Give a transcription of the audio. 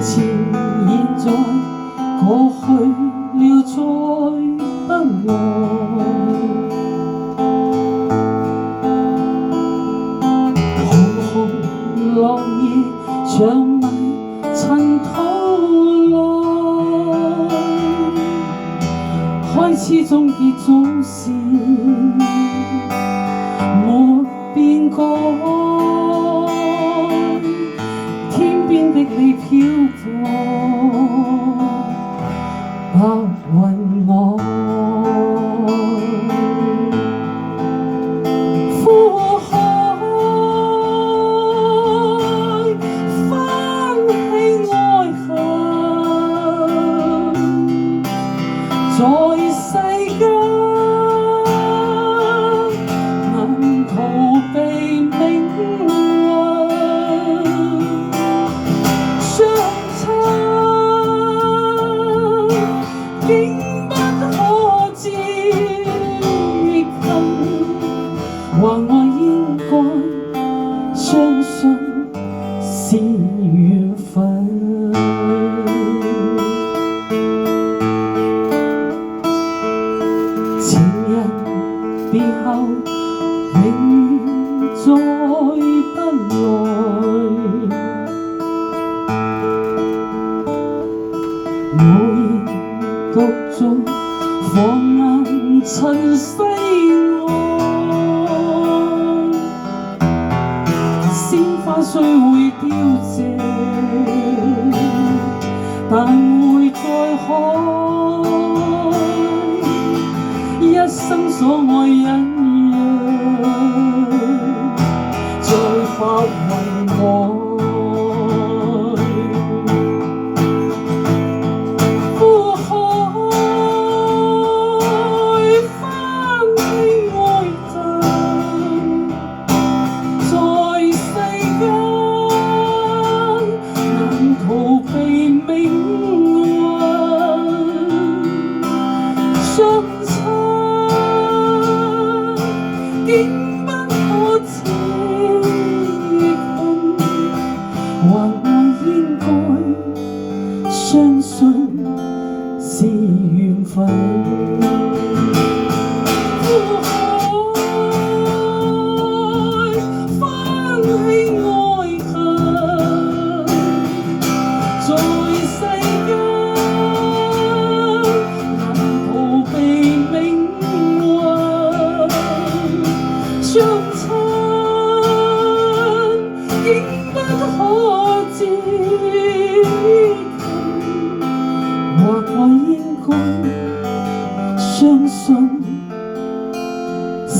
前現在過去了，再不來。紅紅落葉長埋塵土內，開始終結總是沒變改。天邊的你飄過白雲外，呼海翻起愛恨，在世間難逃避命運。竟不可接近，話我應該相信是緣分。情人別後永遠再不來，無言獨坐放眼塵世外，鮮花雖會凋謝，但會再開。一生所愛隱約在白雲外。竟不可接近，話我應該相信是緣分。呼海翻起愛恨，在世間難逃避命運。相親竟不可接近，或我應該相信是